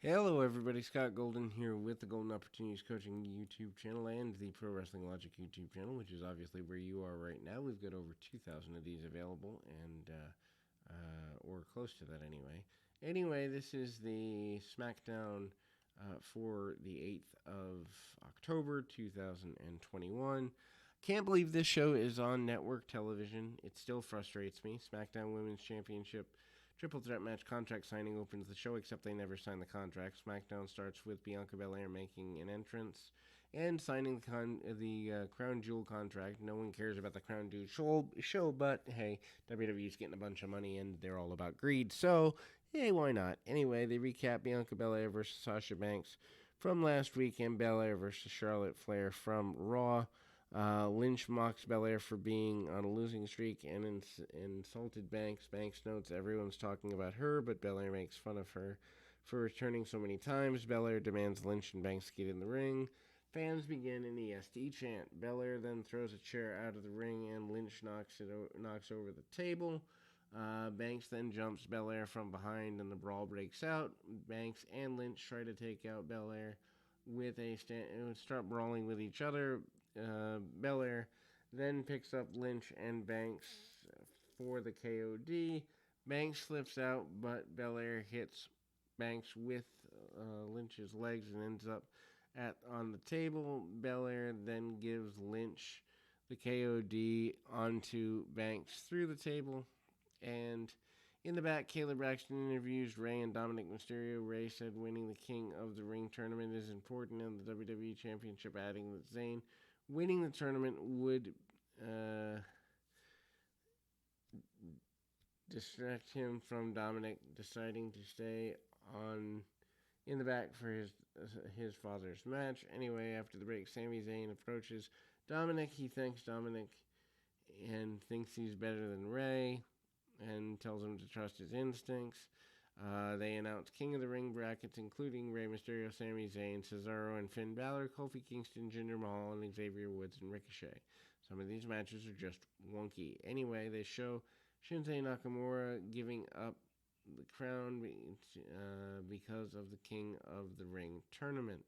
Hello, everybody. Scott Golden here with the Golden Opportunities Coaching YouTube channel and the Pro Wrestling Logic YouTube channel, which is obviously where you are right now. We've got over 2,000 of these available, and or close to that anyway. Anyway, this is the SmackDown for the 8th of October, 2021. Can't believe this show is on network television. It still frustrates me. SmackDown Women's Championship Triple threat match contract signing opens the show, except they never sign the contract. SmackDown starts with Bianca Belair making an entrance and signing the Crown Jewel contract. No one cares about the Crown Jewel show, but hey, WWE's getting a bunch of money and they're all about greed, so hey, why not? Anyway, they recap Bianca Belair versus Sasha Banks from last week and Belair versus Charlotte Flair from Raw. Lynch mocks Belair for being on a losing streak and insulted Banks. Banks notes everyone's talking about her, but Belair makes fun of her for returning so many times. Belair demands Lynch and Banks get in the ring. Fans begin an EST chant. Belair then throws a chair out of the ring and Lynch knocks over the table. Banks then jumps Belair from behind and the brawl breaks out. Banks and Lynch try to take out Belair with start brawling with each other. Belair then picks up Lynch and Banks for the KOD. Banks slips out, but Belair hits Banks with Lynch's legs and ends up on the table. Belair then gives Lynch the KOD onto Banks through the table. And in the back, Kayla Braxton interviews Rey and Dominic Mysterio. Rey said winning the King of the Ring tournament is important in the WWE Championship, adding that Zayn winning the tournament would distract him from Dominic deciding to stay on in the back for his father's match. Anyway, after the break, Sami Zayn approaches Dominic. He thanks Dominic and thinks he's better than Rey and tells him to trust his instincts. They announce King of the Ring brackets, including Rey Mysterio, Sami Zayn, Cesaro, and Finn Balor, Kofi Kingston, Jinder Mahal, and Xavier Woods and Ricochet. Some of these matches are just wonky. Anyway, they show Shinsuke Nakamura giving up the crown because of the King of the Ring tournament.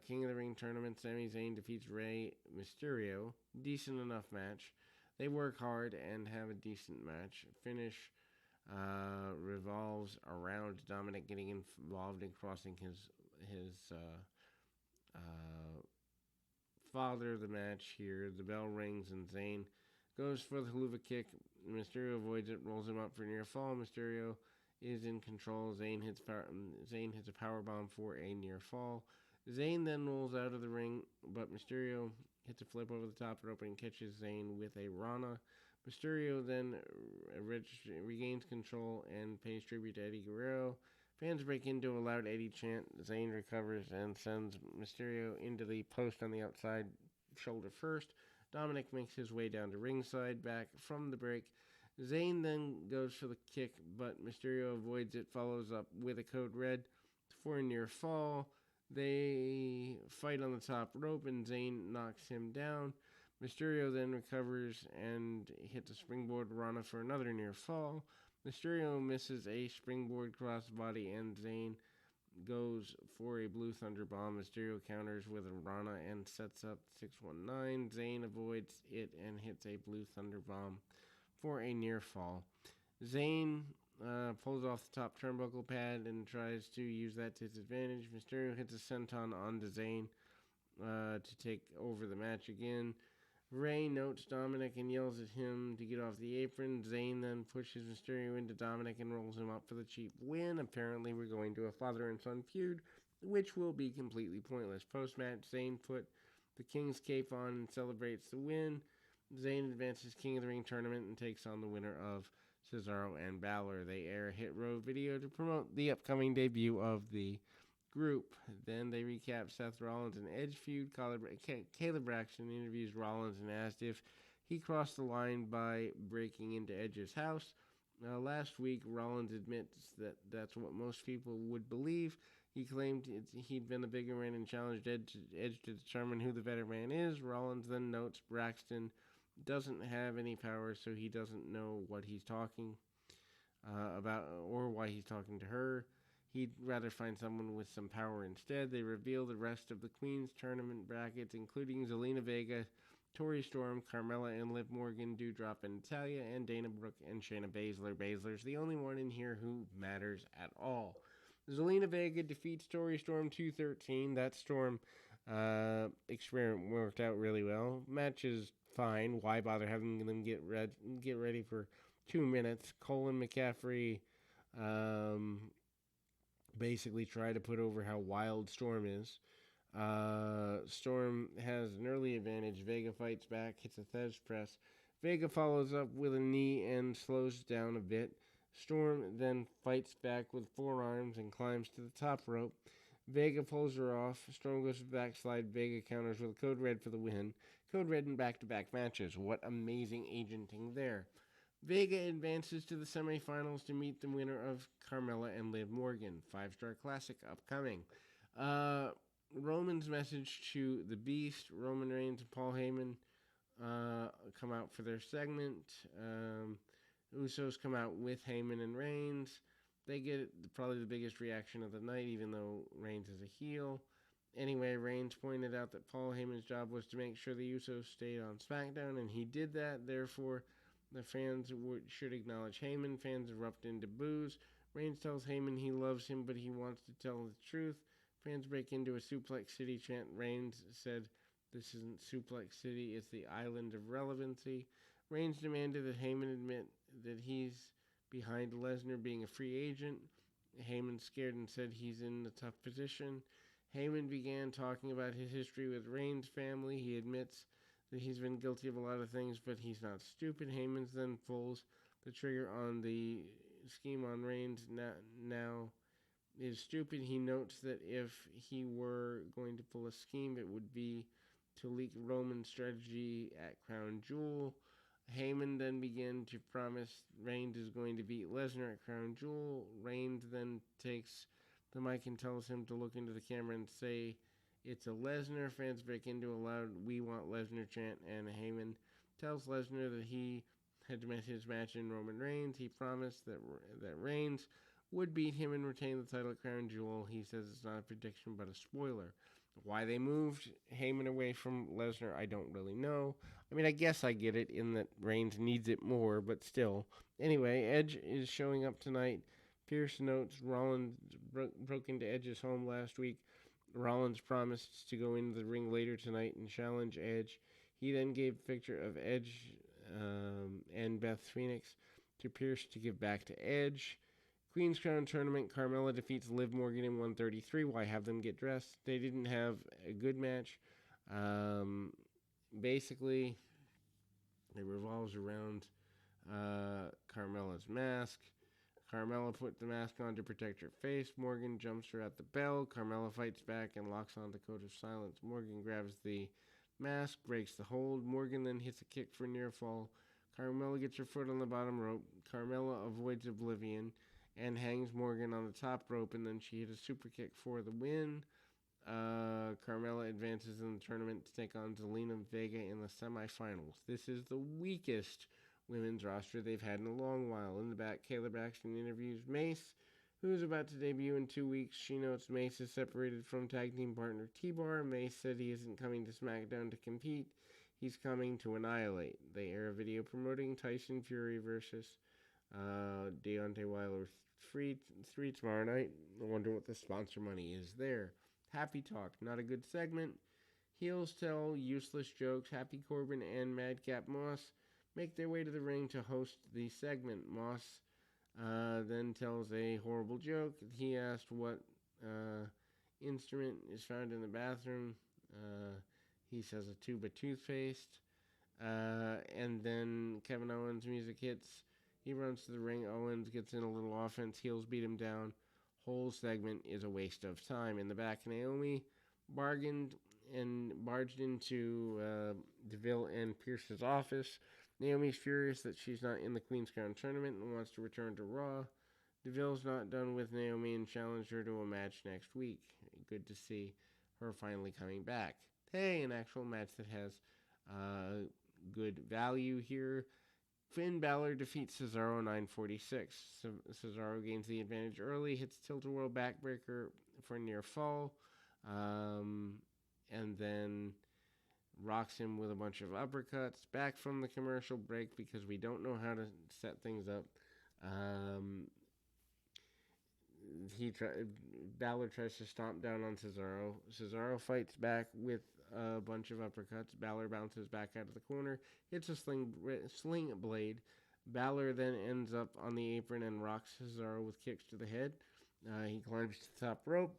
King of the Ring tournament, Sami Zayn defeats Rey Mysterio. Decent enough match. They work hard and have a decent match. Finish revolves around Dominic getting involved in crossing his father the match here. The bell rings and Zayn goes for the Helluva Kick. Mysterio avoids it, rolls him up for near fall. Mysterio is in control. Zayn hits a power bomb for a near fall. Zayn then rolls out of the ring, but Mysterio hits a flip over the top rope and catches Zayn with a Rana. Mysterio then regains control and pays tribute to Eddie Guerrero. Fans break into a loud Eddie chant. Zayn recovers and sends Mysterio into the post on the outside shoulder first. Dominic makes his way down to ringside back from the break. Zayn then goes for the kick, but Mysterio avoids it, follows up with a code red for a near fall. They fight on the top rope, and Zayn knocks him down. Mysterio then recovers and hits a springboard Rana for another near fall. Mysterio misses a springboard crossbody, and Zayn goes for a Blue Thunder Bomb. Mysterio counters with a Rana and sets up 619. Zayn avoids it and hits a Blue Thunder Bomb for a near fall. Zayn pulls off the top turnbuckle pad and tries to use that to his advantage. Mysterio hits a senton onto Zayn to take over the match again. Rey notes Dominic and yells at him to get off the apron. Zayn then pushes Mysterio into Dominic and rolls him up for the cheap win. Apparently, we're going to a father and son feud, which will be completely pointless. Post-match, Zayn put the King's cape on and celebrates the win. Zayn advances King of the Ring tournament and takes on the winner of Cesaro and Balor. They air a hit row video to promote the upcoming debut of the group. Then they recap Seth Rollins and Edge feud. Kayla Braxton interviews Rollins and asked if he crossed the line by breaking into Edge's house. Last week, Rollins admits that that's what most people would believe. He claimed he'd been a bigger man and challenged Edge to determine who the better man is. Rollins then notes Braxton doesn't have any power, so he doesn't know what he's talking about or why he's talking to her. He'd rather find someone with some power instead. They reveal the rest of the Queen's tournament brackets, including Zelina Vega, Tori Storm, Carmella and Liv Morgan, Doudrop and Natalia, and Dana Brooke and Shayna Baszler. Baszler's the only one in here who matters at all. Zelina Vega defeats Tori Storm 2-13. That Storm experiment worked out really well. Match is fine. Why bother having them get ready for 2 minutes? Colin McCaffrey basically try to put over how wild Storm is. Storm has an early advantage. Vega fights back, hits a Thez press. Vega follows up with a knee and slows down a bit. Storm then fights back with forearms and climbs to the top rope. Vega pulls her off. Storm goes to the backslide. Vega counters with a Code Red for the win. Code Red in back-to-back matches. What amazing agenting there. Vega advances to the semifinals to meet the winner of Carmella and Liv Morgan. 5-star classic upcoming. Roman's message to the Beast. Roman Reigns and Paul Heyman come out for their segment. Usos come out with Heyman and Reigns. They get probably the biggest reaction of the night, even though Reigns is a heel. Anyway, Reigns pointed out that Paul Heyman's job was to make sure the Usos stayed on SmackDown, and he did that. Therefore, the fans should acknowledge Heyman. Fans erupt into boos. Reigns tells Heyman he loves him, but he wants to tell the truth. Fans break into a Suplex City chant. Reigns said, "This isn't Suplex City, it's the island of relevancy." Reigns demanded that Heyman admit that he's behind Lesnar being a free agent. Heyman scared and said he's in a tough position. Heyman began talking about his history with Reigns' family. He admits that he's been guilty of a lot of things, but he's not stupid. Heyman then pulls the trigger on the scheme on Reigns now is stupid. He notes that if he were going to pull a scheme, it would be to leak Roman's strategy at Crown Jewel. Heyman then began to promise Reigns is going to beat Lesnar at Crown Jewel. Reigns then takes the mic and tells him to look into the camera and say it's a Lesnar. Fans break into a loud "We want Lesnar" chant, and Heyman tells Lesnar that he had met his match in Roman Reigns. He promised that Reigns would beat him and retain the title at Crown Jewel. He says it's not a prediction but a spoiler. Why they moved Heyman away from Lesnar, I don't really know. I mean, I guess I get it in that Reigns needs it more, but still. Anyway, Edge is showing up tonight. Pierce notes Rollins broke into Edge's home last week. Rollins promised to go into the ring later tonight and challenge Edge. He then gave a picture of Edge and Beth Phoenix to Pierce to give back to Edge. Queen's Crown Tournament, Carmella defeats Liv Morgan in 133. Why have them get dressed? They didn't have a good match. Basically, it revolves around Carmella's mask. Carmella put the mask on to protect her face. Morgan jumps her at the bell. Carmella fights back and locks on the Code of Silence. Morgan grabs the mask, breaks the hold. Morgan then hits a kick for near fall. Carmella gets her foot on the bottom rope. Carmella avoids Oblivion and hangs Morgan on the top rope, and then she hit a super kick for the win. Carmella advances in the tournament to take on Zelina Vega in the semifinals. This is the weakest women's roster they've had in a long while. In the back, Kayla Braxton interviews Mace, who's about to debut in 2 weeks. She notes Mace is separated from tag team partner T-Bar. Mace said he isn't coming to SmackDown to compete. He's coming to annihilate. They air a video promoting Tyson Fury versus Deontay Wilder 3 tomorrow night. I wonder what the sponsor money is there. Happy Talk, not a good segment. Heels tell useless jokes. Happy Corbin and Madcap Moss make their way to the ring to host the segment. Moss then tells a horrible joke. He asked what instrument is found in the bathroom. He says a tube of toothpaste. And then Kevin Owens' music hits. He runs to the ring. Owens gets in a little offense. Heels beat him down. Whole segment is a waste of time. In the back, Naomi bargained and barged into DeVille and Pierce's office. Naomi's furious that she's not in the Queen's Crown tournament and wants to return to Raw. DeVille's not done with Naomi and challenged her to a match next week. Good to see her finally coming back. Hey, an actual match that has good value here. Finn Balor defeats Cesaro 9:46. Cesaro gains the advantage early, hits tilt-a-whirl backbreaker for near fall, and then rocks him with a bunch of uppercuts. Back from the commercial break because we don't know how to set things up. Balor tries to stomp down on Cesaro. Cesaro fights back with a bunch of uppercuts. Balor bounces back out of the corner, hits a sling blade. Balor then ends up on the apron and rocks Cesaro with kicks to the head. He climbs to the top rope,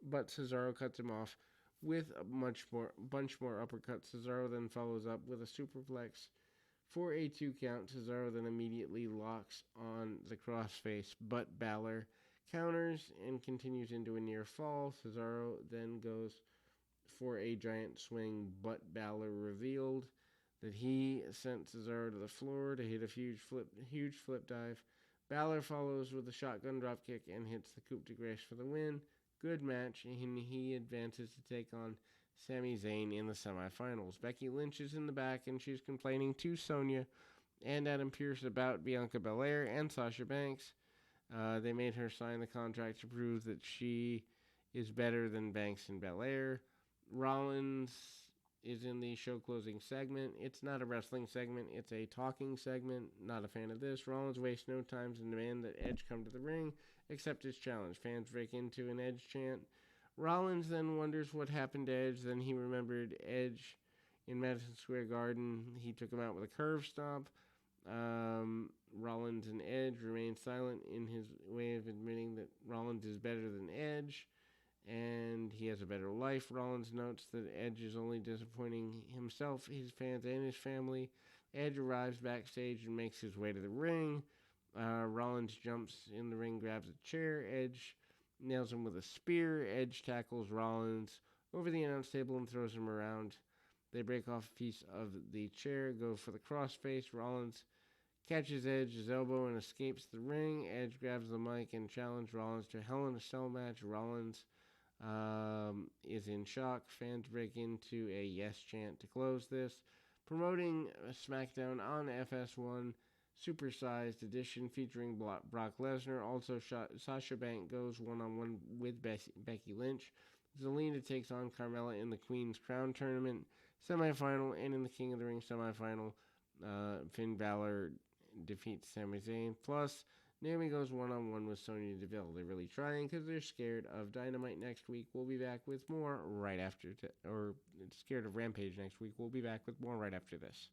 but Cesaro cuts him off with a bunch more uppercuts. Cesaro then follows up with a superplex for a 2 count. Cesaro then immediately locks on the crossface, but Balor counters and continues into a near fall. Cesaro then goes for a giant swing, but Balor revealed that he sent Cesaro to the floor to hit a huge flip dive. Balor follows with a shotgun dropkick and hits the coup de grace for the win. Good match, and he advances to take on Sami Zayn in the semifinals. Becky Lynch is in the back, and she's complaining to Sonya and Adam Pearce about Bianca Belair and Sasha Banks. They made her sign the contract to prove that she is better than Banks and Belair. Rollins is in the show closing segment. It's not a wrestling segment, it's a talking segment. Not a fan of this. Rollins wastes no time to demand that Edge come to the ring, accept his challenge. Fans break into an Edge chant. Rollins then wonders what happened to Edge. Then he remembered Edge in Madison Square Garden. He took him out with a curve stomp. Rollins and Edge remain silent in his way of admitting that Rollins is better than Edge and he has a better life. Rollins notes that Edge is only disappointing himself, his fans, and his family. Edge arrives backstage and makes his way to the ring. Rollins jumps in the ring, grabs a chair. Edge nails him with a spear. Edge tackles Rollins over the announce table and throws him around. They break off a piece of the chair, go for the crossface. Rollins catches Edge's elbow and escapes the ring. Edge grabs the mic and challenges Rollins to a Hell in a Cell match. Rollins is in shock. Fans break into a yes chant to close this. Promoting SmackDown on FS1, supersized edition featuring Brock Lesnar. Also, Sasha Banks goes one-on-one with Becky Lynch. Zelina takes on Carmella in the Queen's Crown Tournament semifinal, and in the King of the Ring semifinal, Finn Balor defeats Sami Zayn. Plus, Naomi goes one-on-one with Sonya Deville. They're really trying because they're scared of Dynamite next week. We'll be back with more right after, or scared of Rampage next week. We'll be back with more right after this.